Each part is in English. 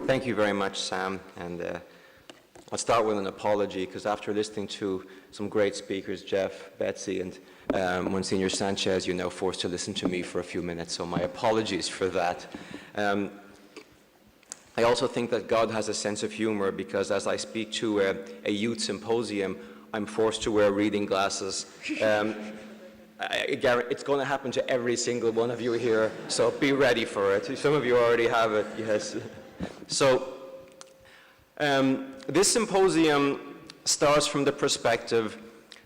Thank you very much, Sam. And I'll start with an apology, because after listening to some great speakers, Jeff, Betsy, and Monsignor Sanchez, you're now forced to listen to me for a few minutes, so my apologies for that. I also think that God has a sense of humor, because as I speak to a youth symposium, I'm forced to wear reading glasses. It's going to happen to every single one of you here, so be ready for it. Some of you already have it, yes. So, this symposium starts from the perspective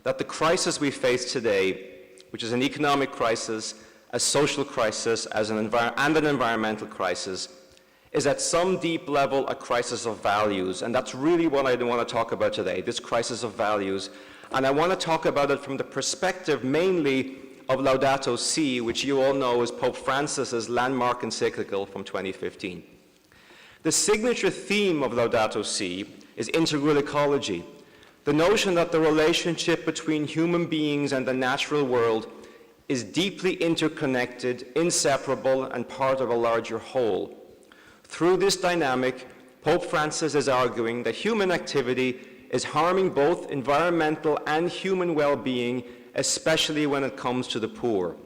that the crisis we face today, which is an economic crisis, a social crisis, and an environmental crisis, is at some deep level a crisis of values. And that's really what I want to talk about today, this crisis of values. And I want to talk about it from the perspective mainly of Laudato Si, which you all know is Pope Francis's landmark encyclical from 2015. The signature theme of Laudato Si is integral ecology, the notion that the relationship between human beings and the natural world is deeply interconnected, inseparable, and part of a larger whole. Through this dynamic, Pope Francis is arguing that human activity is harming both environmental and human well-being, especially when it comes to the poor.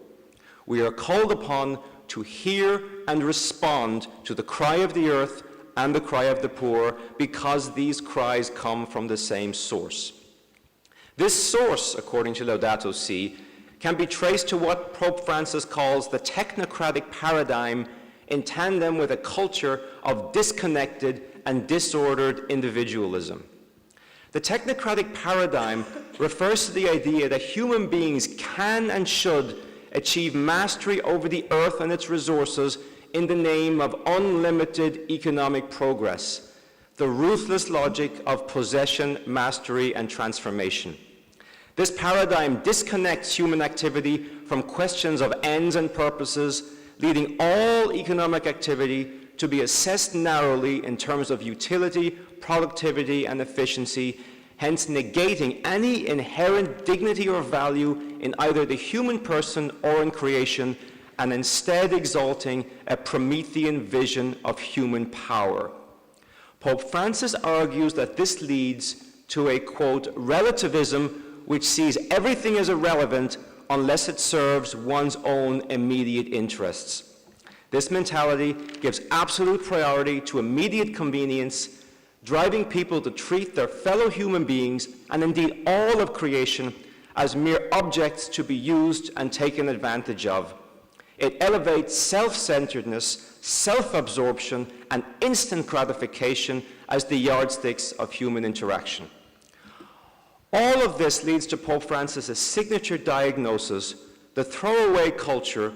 We are called upon to hear and respond to the cry of the earth and the cry of the poor, because these cries come from the same source. This source, according to Laudato Si, can be traced to what Pope Francis calls the technocratic paradigm, in tandem with a culture of disconnected and disordered individualism. The technocratic paradigm refers to the idea that human beings can and should achieve mastery over the earth and its resources in the name of unlimited economic progress, the ruthless logic of possession, mastery, and transformation. This paradigm disconnects human activity from questions of ends and purposes, leading all economic activity to be assessed narrowly in terms of utility, productivity, and efficiency, hence negating any inherent dignity or value in either the human person or in creation, and instead exalting a Promethean vision of human power. Pope Francis argues that this leads to a, quote, relativism which sees everything as irrelevant unless it serves one's own immediate interests. This mentality gives absolute priority to immediate convenience, driving people to treat their fellow human beings, and indeed all of creation, as mere objects to be used and taken advantage of. It elevates self-centeredness, self-absorption, and instant gratification as the yardsticks of human interaction. All of this leads to Pope Francis's signature diagnosis, the throwaway culture,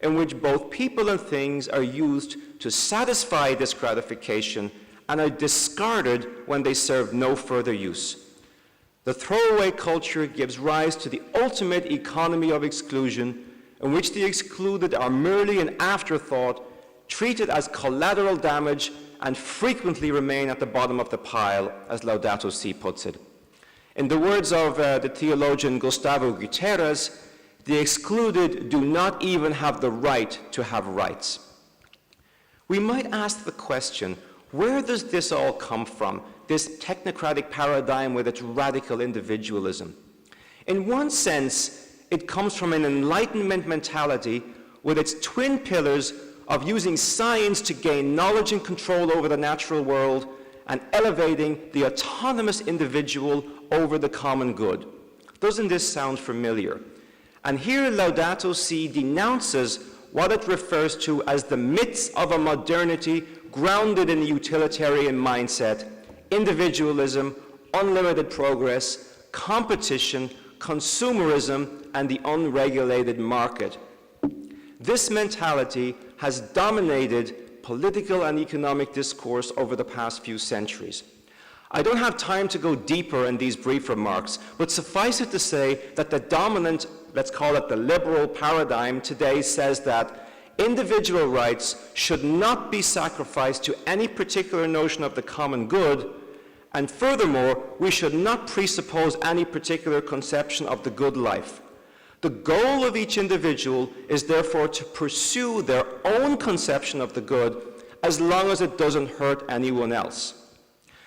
in which both people and things are used to satisfy this gratification and are discarded when they serve no further use. The throwaway culture gives rise to the ultimate economy of exclusion, in which the excluded are merely an afterthought, treated as collateral damage, and frequently remain at the bottom of the pile, as Laudato Si puts it. In the words of the theologian Gustavo Gutierrez, the excluded do not even have the right to have rights. We might ask the question, where does this all come from, this technocratic paradigm with its radical individualism? In one sense, it comes from an Enlightenment mentality with its twin pillars of using science to gain knowledge and control over the natural world and elevating the autonomous individual over the common good. Doesn't this sound familiar? And here Laudato Si denounces what it refers to as the myths of a modernity grounded in a utilitarian mindset, individualism, unlimited progress, competition, consumerism, and the unregulated market. This mentality has dominated political and economic discourse over the past few centuries. I don't have time to go deeper in these brief remarks, but suffice it to say that the dominant, let's call it the liberal paradigm today, says that individual rights should not be sacrificed to any particular notion of the common good, and furthermore, we should not presuppose any particular conception of the good life. The goal of each individual is therefore to pursue their own conception of the good as long as it doesn't hurt anyone else.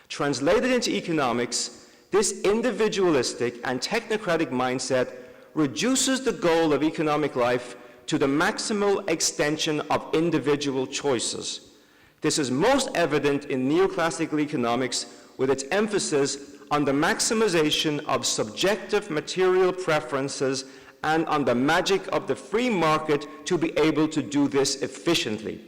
Translated into economics, this individualistic and technocratic mindset reduces the goal of economic life to the maximal extension of individual choices. This is most evident in neoclassical economics, with its emphasis on the maximization of subjective material preferences and on the magic of the free market to be able to do this efficiently.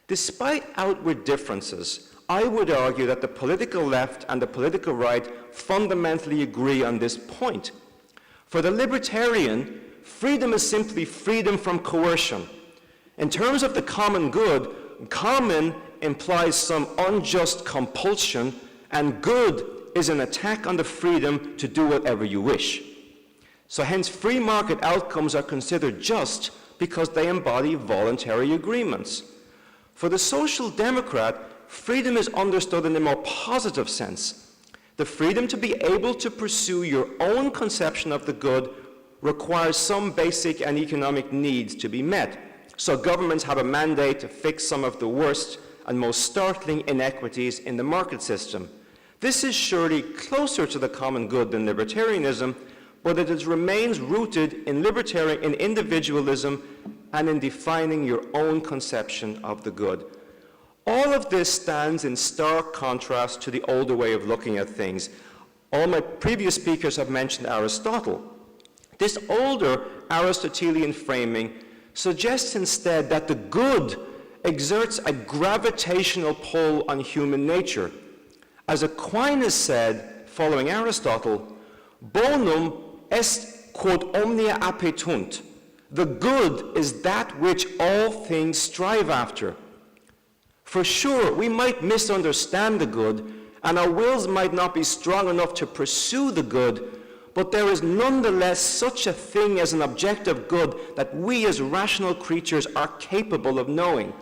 Despite outward differences, I would argue that the political left and the political right fundamentally agree on this point. For the libertarian, freedom is simply freedom from coercion. In terms of the common good, common implies some unjust compulsion, and good is an attack on the freedom to do whatever you wish. So hence, free market outcomes are considered just because they embody voluntary agreements. For the social democrat, freedom is understood in a more positive sense. The freedom to be able to pursue your own conception of the good requires some basic and economic needs to be met. So governments have a mandate to fix some of the worst and most startling inequities in the market system. This is surely closer to the common good than libertarianism, but it remains rooted in individualism and in defining your own conception of the good. All of this stands in stark contrast to the older way of looking at things. All my previous speakers have mentioned Aristotle. This older Aristotelian framing suggests instead that the good exerts a gravitational pull on human nature. As Aquinas said, following Aristotle, bonum est quod omnia appetunt. The good is that which all things strive after. For sure, we might misunderstand the good, and our wills might not be strong enough to pursue the good, but there is nonetheless such a thing as an objective good that we as rational creatures are capable of knowing.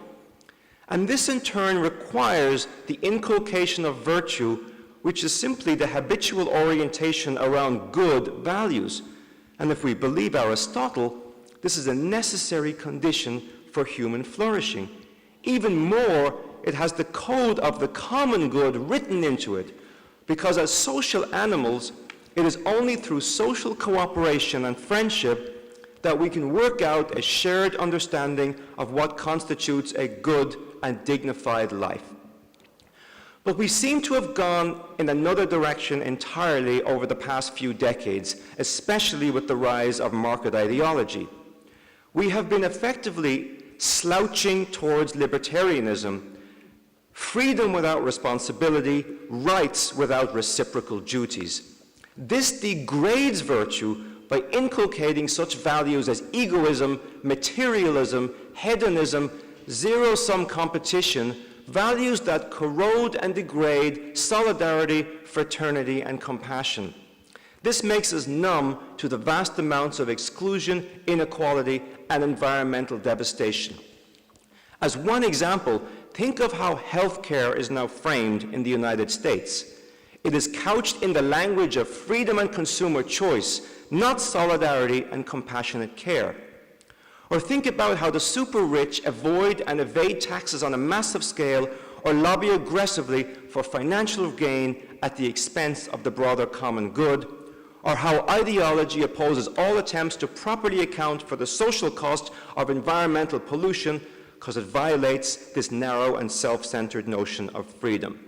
And this in turn requires the inculcation of virtue, which is simply the habitual orientation around good values. And if we believe Aristotle, this is a necessary condition for human flourishing. Even more, it has the code of the common good written into it, because as social animals, it is only through social cooperation and friendship that we can work out a shared understanding of what constitutes a good and dignified life. But we seem to have gone in another direction entirely over the past few decades, especially with the rise of market ideology. We have been effectively slouching towards libertarianism, freedom without responsibility, rights without reciprocal duties. This degrades virtue by inculcating such values as egoism, materialism, hedonism, zero-sum competition, values that corrode and degrade solidarity, fraternity, and compassion. This makes us numb to the vast amounts of exclusion, inequality, and environmental devastation. As one example, think of how healthcare is now framed in the United States. It is couched in the language of freedom and consumer choice, not solidarity and compassionate care. Or think about how the super rich avoid and evade taxes on a massive scale or lobby aggressively for financial gain at the expense of the broader common good, or how ideology opposes all attempts to properly account for the social cost of environmental pollution because it violates this narrow and self-centered notion of freedom.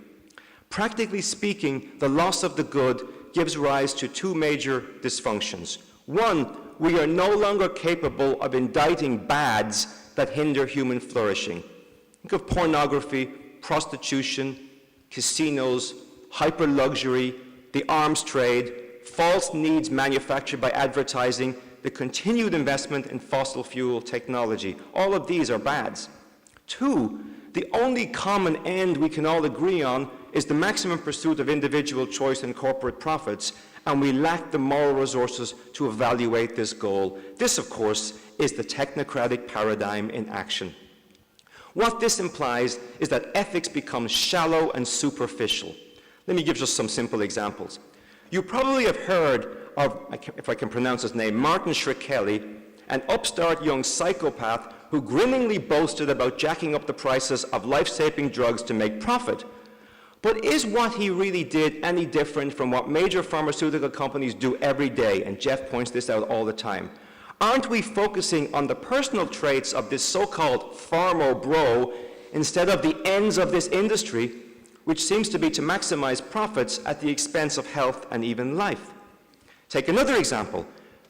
Practically speaking, the loss of the good gives rise to two major dysfunctions. One, we are no longer capable of indicting bads that hinder human flourishing. Think of pornography, prostitution, casinos, hyper-luxury, the arms trade, false needs manufactured by advertising, the continued investment in fossil fuel technology. All of these are bads. Two, the only common end we can all agree on is the maximum pursuit of individual choice and corporate profits, and we lack the moral resources to evaluate this goal. This, of course, is the technocratic paradigm in action. What this implies is that ethics becomes shallow and superficial. Let me give just some simple examples. You probably have heard of, if I can pronounce his name, Martin Shkreli, an upstart young psychopath who grinningly boasted about jacking up the prices of life-saving drugs to make profit. But is what he really did any different from what major pharmaceutical companies do every day? And Jeff points this out all the time. Aren't we focusing on the personal traits of this so-called pharma bro instead of the ends of this industry, which seems to be to maximize profits at the expense of health and even life? Take another example.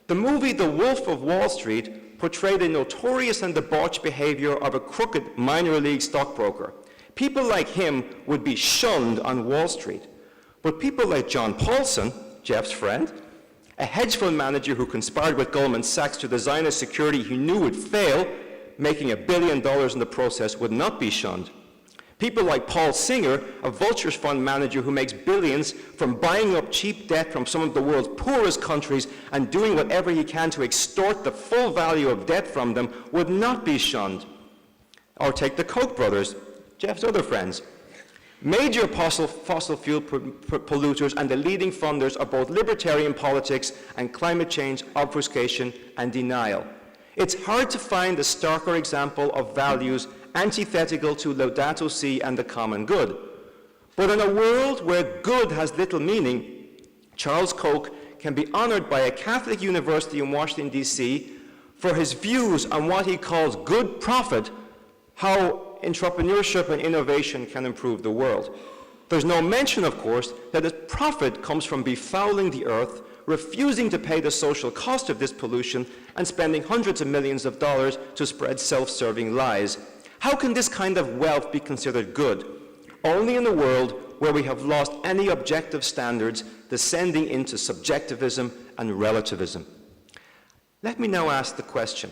The movie The Wolf of Wall Street portrayed the notorious and debauched behavior of a crooked minor league stockbroker. People like him would be shunned on Wall Street. But people like John Paulson, Jeff's friend, a hedge fund manager who conspired with Goldman Sachs to design a security he knew would fail, making $1 billion in the process, would not be shunned. People like Paul Singer, a vulture fund manager who makes billions from buying up cheap debt from some of the world's poorest countries and doing whatever he can to extort the full value of debt from them, would not be shunned. Or take the Koch brothers, Jeff's other friends. Major fossil fuel polluters and the leading funders of both libertarian politics and climate change obfuscation and denial. It's hard to find a starker example of values antithetical to Laudato Si and the common good. But in a world where good has little meaning, Charles Koch can be honored by a Catholic university in Washington, D.C. for his views on what he calls good profit, how entrepreneurship and innovation can improve the world. There's no mention, of course, that its profit comes from befouling the earth, refusing to pay the social cost of this pollution, and spending hundreds of millions of dollars to spread self-serving lies. How can this kind of wealth be considered good? Only in a world where we have lost any objective standards, descending into subjectivism and relativism. Let me now ask the question,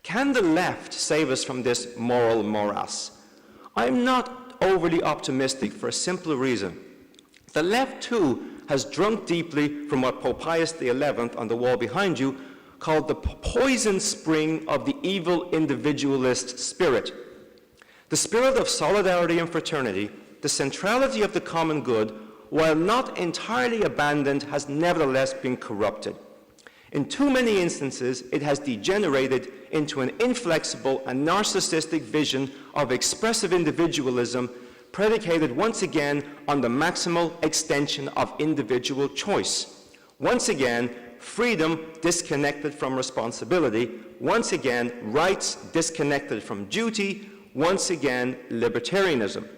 can the left save us from this moral morass? I'm not overly optimistic for a simple reason. The left, too, has drunk deeply from what Pope Pius XI, on the wall behind you, called the poison spring of the evil individualist spirit. The spirit of solidarity and fraternity, the centrality of the common good, while not entirely abandoned, has nevertheless been corrupted. In too many instances, it has degenerated into an inflexible and narcissistic vision of expressive individualism, predicated once again on the maximal extension of individual choice. Once again, freedom disconnected from responsibility. Once again, rights disconnected from duty. Once again, libertarianism.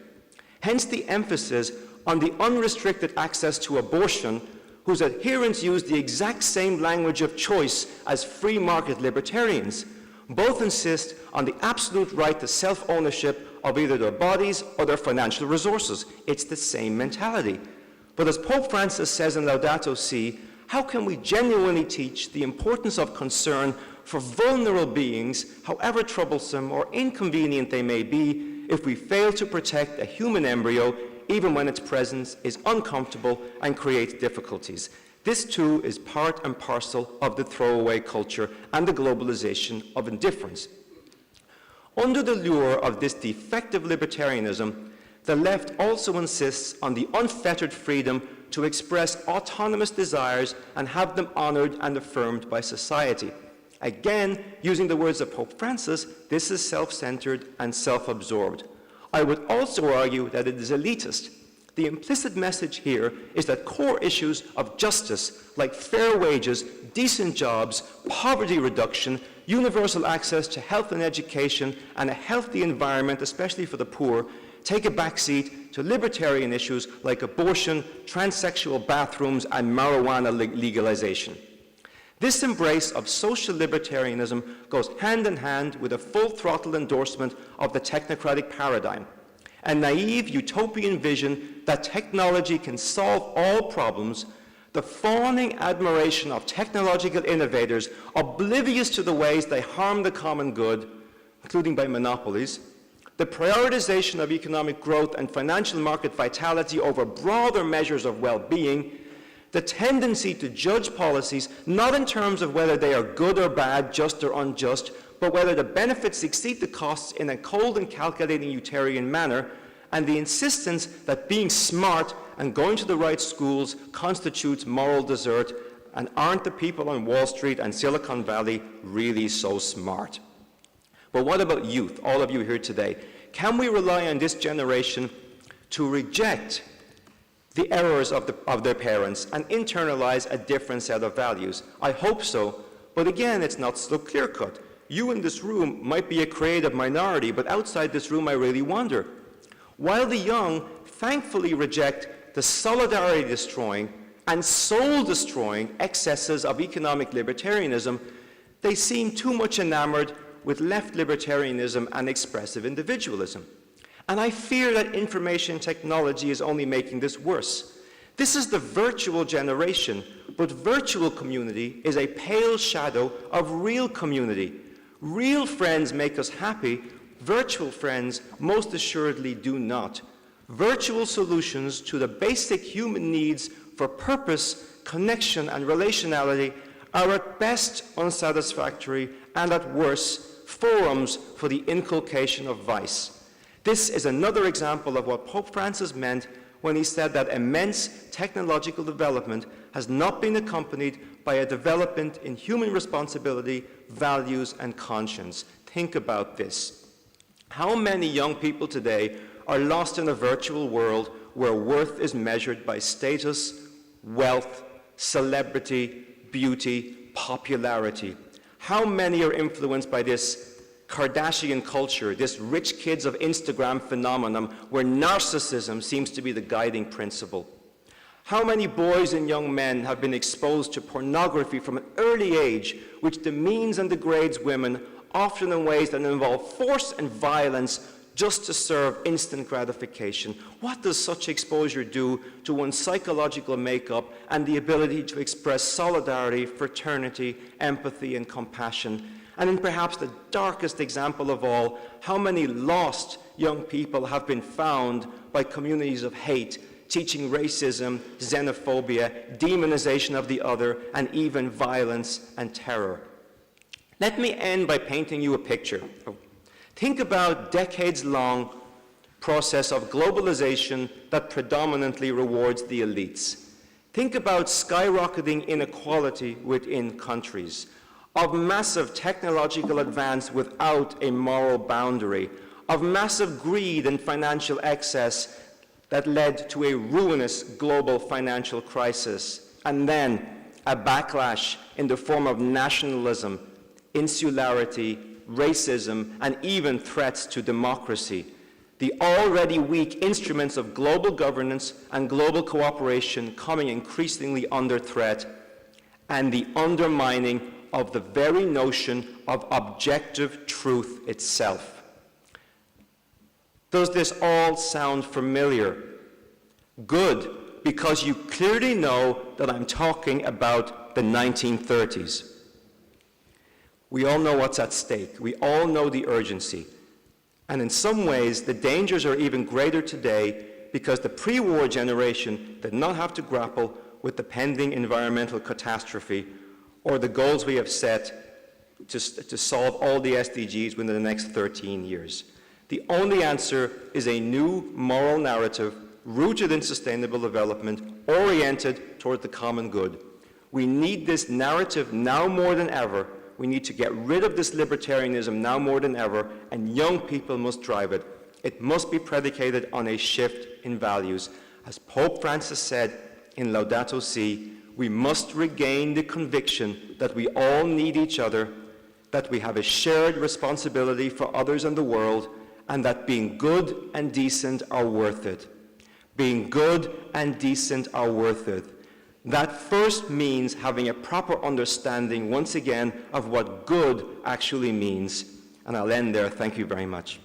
Hence the emphasis on the unrestricted access to abortion, whose adherents use the exact same language of choice as free market libertarians. Both insist on the absolute right to self-ownership of either their bodies or their financial resources. It's the same mentality. But as Pope Francis says in Laudato Si, how can we genuinely teach the importance of concern for vulnerable beings, however troublesome or inconvenient they may be, if we fail to protect a human embryo, even when its presence is uncomfortable and creates difficulties? This too is part and parcel of the throwaway culture and the globalization of indifference. Under the lure of this defective libertarianism, the left also insists on the unfettered freedom to express autonomous desires and have them honored and affirmed by society. Again, using the words of Pope Francis, this is self-centered and self-absorbed. I would also argue that it is elitist. The implicit message here is that core issues of justice, like fair wages, decent jobs, poverty reduction, universal access to health and education, and a healthy environment, especially for the poor, take a backseat to libertarian issues like abortion, transsexual bathrooms, and marijuana legalization. This embrace of social libertarianism goes hand in hand with a full-throttle endorsement of the technocratic paradigm, a naive utopian vision that technology can solve all problems, the fawning admiration of technological innovators oblivious to the ways they harm the common good, including by monopolies, the prioritization of economic growth and financial market vitality over broader measures of well-being, the tendency to judge policies not in terms of whether they are good or bad, just or unjust, but whether the benefits exceed the costs in a cold and calculating utilitarian manner, and the insistence that being smart and going to the right schools constitutes moral desert, and aren't the people on Wall Street and Silicon Valley really so smart? But what about youth, all of you here today? Can we rely on this generation to reject the errors of their parents and internalize a different set of values? I hope so, but again, it's not so clear-cut. You in this room might be a creative minority, but outside this room I really wonder. While the young thankfully reject the solidarity-destroying and soul-destroying excesses of economic libertarianism, they seem too much enamored with left libertarianism and expressive individualism. And I fear that information technology is only making this worse. This is the virtual generation, but virtual community is a pale shadow of real community. Real friends make us happy. Virtual friends most assuredly do not. Virtual solutions to the basic human needs for purpose, connection, and relationality are at best unsatisfactory and at worst forums for the inculcation of vice. This is another example of what Pope Francis meant when he said that immense technological development has not been accompanied by a development in human responsibility, values, and conscience. Think about this. How many young people today are lost in a virtual world where worth is measured by status, wealth, celebrity, beauty, popularity? How many are influenced by this Kardashian culture, this rich kids of Instagram phenomenon where narcissism seems to be the guiding principle? How many boys and young men have been exposed to pornography from an early age, which demeans and degrades women, often in ways that involve force and violence just to serve instant gratification? What does such exposure do to one's psychological makeup and the ability to express solidarity, fraternity, empathy, and compassion? And in perhaps the darkest example of all, how many lost young people have been found by communities of hate, teaching racism, xenophobia, demonization of the other, and even violence and terror? Let me end by painting you a picture. Think about decades-long process of globalization that predominantly rewards the elites. Think about skyrocketing inequality within countries, of massive technological advance without a moral boundary, of massive greed and financial excess that led to a ruinous global financial crisis, and then a backlash in the form of nationalism, insularity, racism, and even threats to democracy. The already weak instruments of global governance and global cooperation coming increasingly under threat, and the undermining of the very notion of objective truth itself. Does this all sound familiar? Good, because you clearly know that I'm talking about the 1930s. We all know what's at stake. We all know the urgency. And in some ways, the dangers are even greater today because the pre-war generation did not have to grapple with the pending environmental catastrophe or the goals we have set to solve all the SDGs within the next 13 years. The only answer is a new moral narrative rooted in sustainable development, oriented toward the common good. We need this narrative now more than ever. We need to get rid of this libertarianism now more than ever, and young people must drive it. It must be predicated on a shift in values. As Pope Francis said in Laudato Si', we must regain the conviction that we all need each other, that we have a shared responsibility for others in the world, and that being good and decent are worth it. Being good and decent are worth it. That first means having a proper understanding, once again, of what good actually means. And I'll end there. Thank you very much.